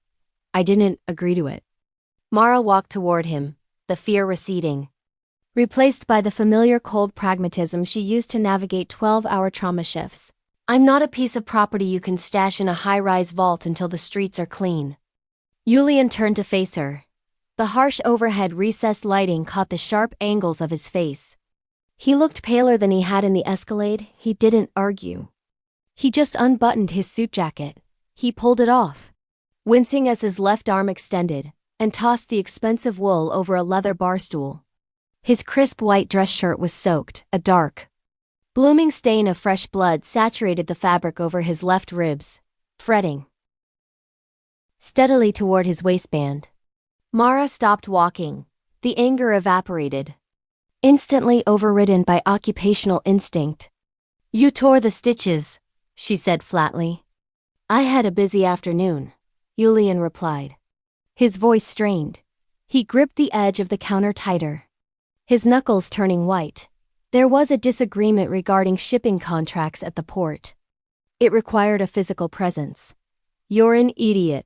I didn't agree to it. Mara walked toward him, the fear receding, replaced by the familiar cold pragmatism she used to navigate 12-hour trauma shifts. I'm not a piece of property you can stash in a high-rise vault until the streets are clean. Yulian turned to face her. The harsh overhead recessed lighting caught the sharp angles of his face. He looked paler than he had in the Escalade. He didn't argue. He just unbuttoned his suit jacket. He pulled it off, wincing as his left arm extended, and tossed the expensive wool over a leather bar stool. His crisp white dress shirt was soaked, a dark, blooming stain of fresh blood saturated the fabric over his left ribs, fretting steadily toward his waistband. Mara stopped walking. The anger evaporated, instantly overridden by occupational instinct. You tore the stitches, she said flatly. I had a busy afternoon, Yulian replied. His voice strained. He gripped the edge of the counter tighter, his knuckles turning white. There was a disagreement regarding shipping contracts at the port. It required a physical presence. You're an idiot.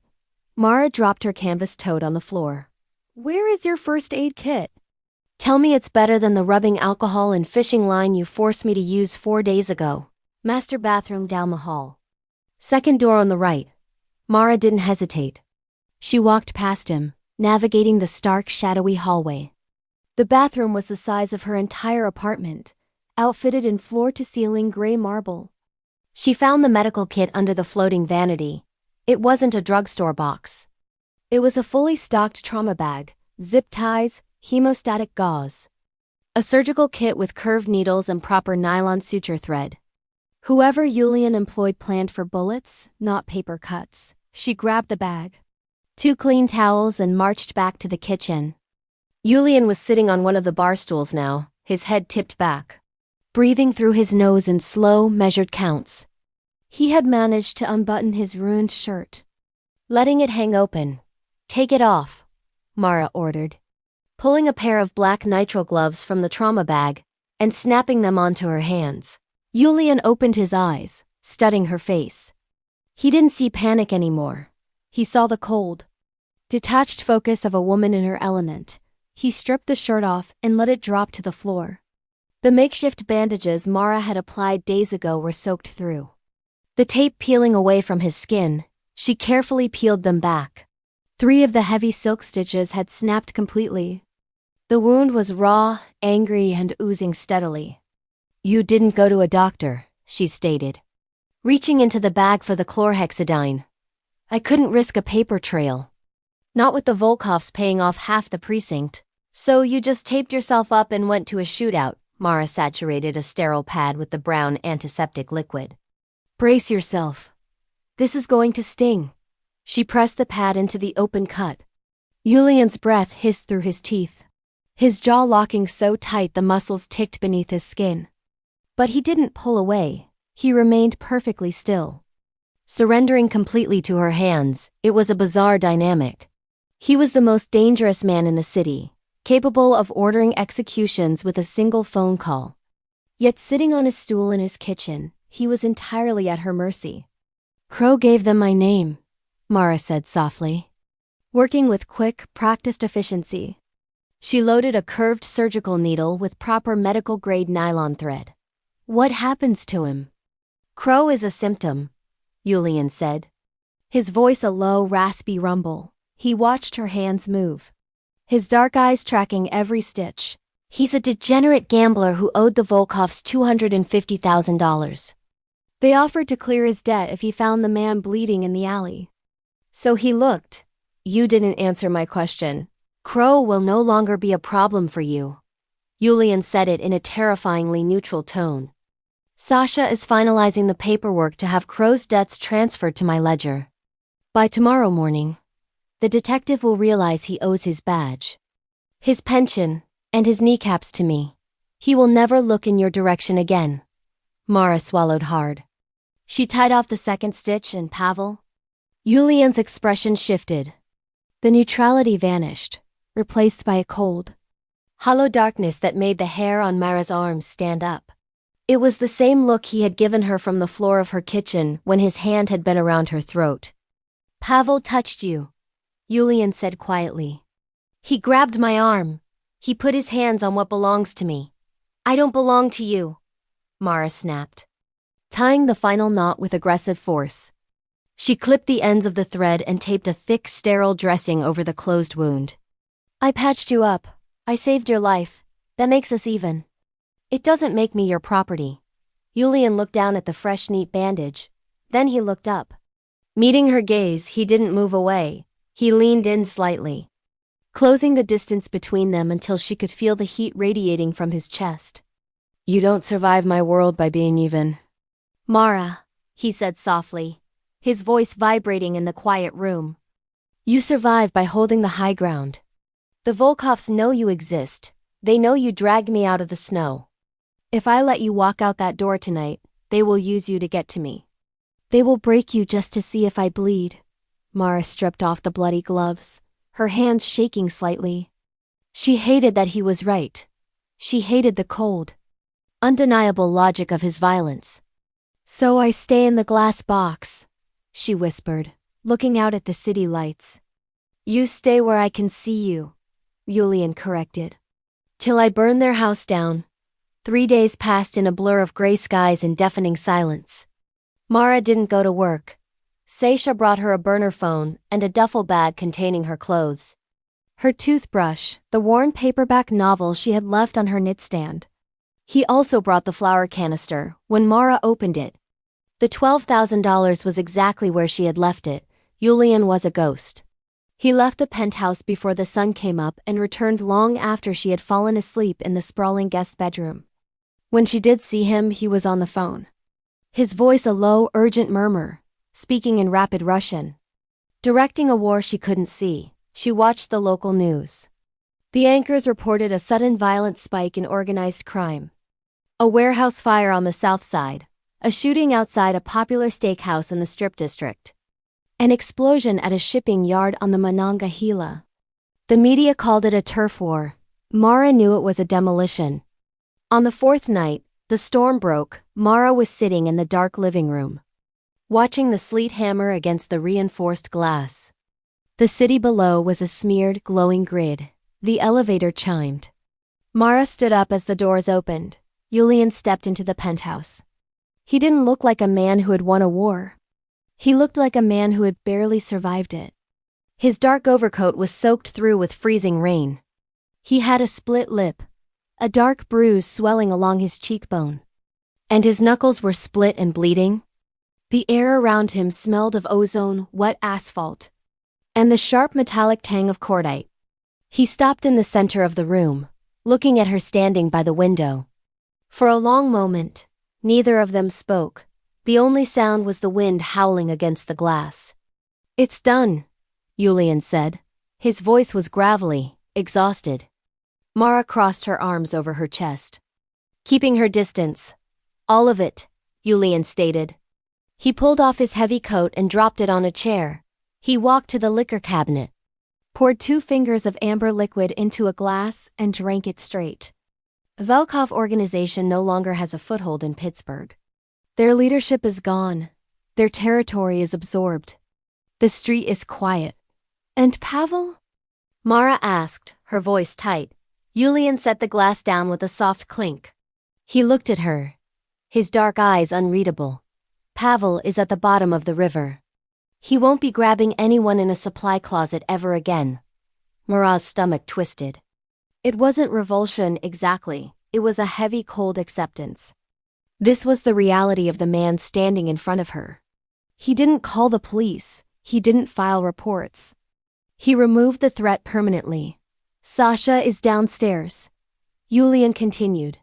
Mara dropped her canvas tote on the floor. Where is your first aid kit? Tell me it's better than the rubbing alcohol and fishing line you forced me to use 4 days ago. Master bathroom down the hall. Second door on the right. Mara didn't hesitate. She walked past him, navigating the stark, shadowy hallway. The bathroom was the size of her entire apartment, outfitted in floor-to-ceiling gray marble. She found the medical kit under the floating vanity. It wasn't a drugstore box. It was a fully stocked trauma bag, zip ties, hemostatic gauze. A surgical kit with curved needles and proper nylon suture thread. Whoever Yulian employed planned for bullets, not paper cuts. She grabbed the bag, 2 clean towels, and marched back to the kitchen. Yulian was sitting on one of the bar stools now, his head tipped back, breathing through his nose in slow, measured counts. He had managed to unbutton his ruined shirt, letting it hang open. "Take it off," Mara ordered, pulling a pair of black nitrile gloves from the trauma bag and snapping them onto her hands. Yulian opened his eyes, studying her face. He didn't see panic anymore. He saw the cold, detached focus of a woman in her element. He stripped the shirt off and let it drop to the floor. The makeshift bandages Mara had applied days ago were soaked through. The tape peeling away from his skin, she carefully peeled them back. 3 of the heavy silk stitches had snapped completely. The wound was raw, angry, and oozing steadily. "You didn't go to a doctor," she stated, reaching into the bag for the chlorhexidine. "I couldn't risk a paper trail. Not with the Volkovs paying off half the precinct. So you just taped yourself up and went to a shootout." Mara saturated a sterile pad with the brown antiseptic liquid. "Brace yourself. This is going to sting." She pressed the pad into the open cut. Yulian's breath hissed through his teeth, his jaw locking so tight the muscles ticked beneath his skin. But he didn't pull away. He remained perfectly still, surrendering completely to her hands. It was a bizarre dynamic. He was the most dangerous man in the city, capable of ordering executions with a single phone call. Yet sitting on his stool in his kitchen, he was entirely at her mercy. "Crow gave them my name," Mara said softly, working with quick, practiced efficiency. She loaded a curved surgical needle with proper medical-grade nylon thread. "What happens to him?" "Crow is a symptom," Yulian said, his voice a low, raspy rumble. He watched her hands move, his dark eyes tracking every stitch. "He's a degenerate gambler who owed the Volkovs $250,000. They offered to clear his debt if he found the man bleeding in the alley. So he looked." "You didn't answer my question." "Crow will no longer be a problem for you." Yulian said it in a terrifyingly neutral tone. "Sasha is finalizing the paperwork to have Crow's debts transferred to my ledger. By tomorrow morning, the detective will realize he owes his badge, his pension, and his kneecaps to me. He will never look in your direction again." Mara swallowed hard. She tied off the second stitch and Pavel. Yulian's expression shifted. The neutrality vanished, replaced by a cold, hollow darkness that made the hair on Mara's arms stand up. It was the same look he had given her from the floor of her kitchen when his hand had been around her throat. "Pavel touched you," Yulian said quietly. "He grabbed my arm. He put his hands on what belongs to me. I don't belong to you," Mara snapped, tying the final knot with aggressive force. She clipped the ends of the thread and taped a thick, sterile dressing over the closed wound. "I patched you up. I saved your life. That makes us even. It doesn't make me your property." Yulian looked down at the fresh, neat bandage. Then he looked up. Meeting her gaze, he didn't move away. He leaned in slightly, closing the distance between them until she could feel the heat radiating from his chest. "You don't survive my world by being even." "Mara," he said softly, his voice vibrating in the quiet room. "You survive by holding the high ground. The Volkovs know you exist. They know you dragged me out of the snow. If I let you walk out that door tonight, they will use you to get to me. They will break you just to see if I bleed." Mara stripped off the bloody gloves, her hands shaking slightly. She hated that he was right. She hated the cold, undeniable logic of his violence. "So I stay in the glass box," she whispered, looking out at the city lights. "You stay where I can see you," Yulian corrected. "Till I burn their house down." 3 days passed in a blur of gray skies and deafening silence. Mara didn't go to work. Sasha brought her a burner phone and a duffel bag containing her clothes. her toothbrush, the worn paperback novel she had left on her nightstand. He also brought the flour canister. When Mara opened it, the $12,000 was exactly where she had left it. Julian was a ghost. He left the penthouse before the sun came up and returned long after she had fallen asleep in the sprawling guest bedroom. When she did see him, he was on the phone. His voice a low, urgent murmur, speaking in rapid Russian. Directing a war she couldn't see, she watched the local news. The anchors reported a sudden violent spike in organized crime. A warehouse fire on the south side, a shooting outside a popular steakhouse in the Strip District, an explosion at a shipping yard on the Monongahela. The media called it a turf war. Mara knew it was a demolition. On the fourth night, the storm broke. Mara was sitting in the dark living room, watching the sleet hammer against the reinforced glass. The city below was a smeared, glowing grid. The elevator chimed. Mara stood up as the doors opened. Julian stepped into the penthouse. He didn't look like a man who had won a war. He looked like a man who had barely survived it. His dark overcoat was soaked through with freezing rain. He had a split lip, a dark bruise swelling along his cheekbone. And his knuckles were split and bleeding. The air around him smelled of ozone, wet asphalt, and the sharp metallic tang of cordite. He stopped in the center of the room, looking at her standing by the window. For a long moment, neither of them spoke. The only sound was the wind howling against the glass. "It's done," Julian said. His voice was gravelly, exhausted. Mara crossed her arms over her chest, keeping her distance. "All of it," Julian stated. He pulled off his heavy coat and dropped it on a chair. He walked to the liquor cabinet, poured 2 fingers of amber liquid into a glass, and drank it straight. Volkov organization no longer has a foothold in Pittsburgh. Their leadership is gone. Their territory is absorbed. The street is quiet. "And Pavel?" Mara asked, her voice tight. Julian set the glass down with a soft clink. He looked at her, his dark eyes unreadable. "Pavel is at the bottom of the river. He won't be grabbing anyone in a supply closet ever again." Mara's stomach twisted. It wasn't revulsion exactly, it was a heavy cold acceptance. This was the reality of the man standing in front of her. He didn't call the police, he didn't file reports. He removed the threat permanently. "Sasha is downstairs," Julian continued,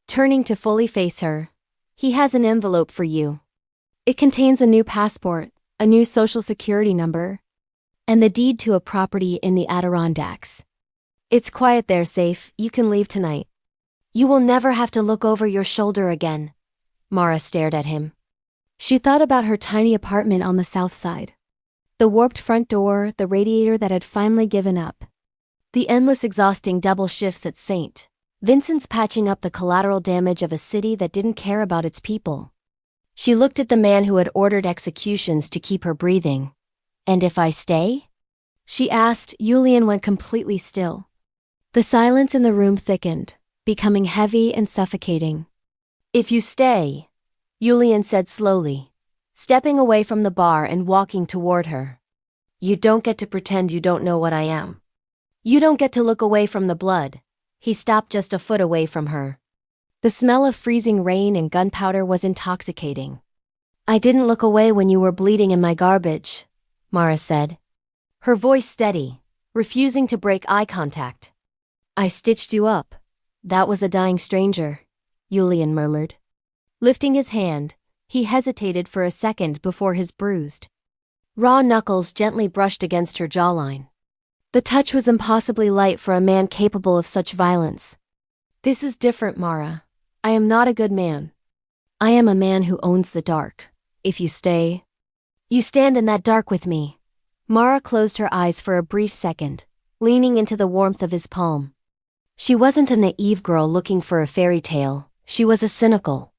turning to fully face her. "He has an envelope for you. It contains a new passport, a new social security number, and the deed to a property in the Adirondacks. It's quiet there, safe. You can leave tonight. You will never have to look over your shoulder again." Mara stared at him. She thought about her tiny apartment on the south side. The warped front door, the radiator that had finally given up. The endless exhausting double shifts at St. Vincent's patching up the collateral damage of a city that didn't care about its people. She looked at the man who had ordered executions to keep her breathing. "And if I stay?" she asked. Julian went completely still. The silence in the room thickened, becoming heavy and suffocating. "If you stay," Julian said slowly, stepping away from the bar and walking toward her, "you don't get to pretend you don't know what I am. You don't get to look away from the blood." He stopped just a foot away from her. The smell of freezing rain and gunpowder was intoxicating. "I didn't look away when you were bleeding in my garbage," Mara said, her voice steady, refusing to break eye contact. "I stitched you up. That was a dying stranger," Julian murmured. Lifting his hand, he hesitated for a second before his bruised, raw knuckles gently brushed against her jawline. The touch was impossibly light for a man capable of such violence. "This is different, Mara. I am not a good man. I am a man who owns the dark. If you stay, you stand in that dark with me." Mara closed her eyes for a brief second, leaning into the warmth of his palm. She wasn't a naive girl looking for a fairy tale. She was a cynical,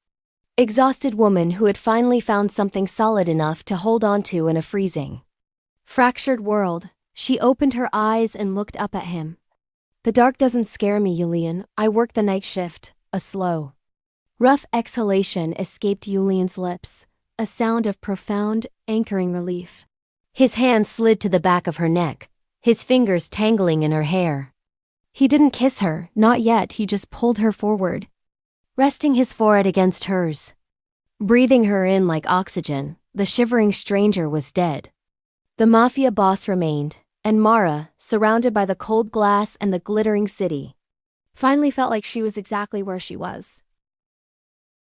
exhausted woman who had finally found something solid enough to hold on to in a freezing, fractured world. She opened her eyes and looked up at him. "The dark doesn't scare me, Julian. I work the night shift." A slow, rough exhalation escaped Julian's lips, a sound of profound, anchoring relief. His hand slid to the back of her neck, his fingers tangling in her hair. He didn't kiss her, not yet, he just pulled her forward, resting his forehead against hers. Breathing her in like oxygen, the shivering stranger was dead. The Mafia boss remained, and Mara, surrounded by the cold glass and the glittering city, finally felt like she was exactly where she was.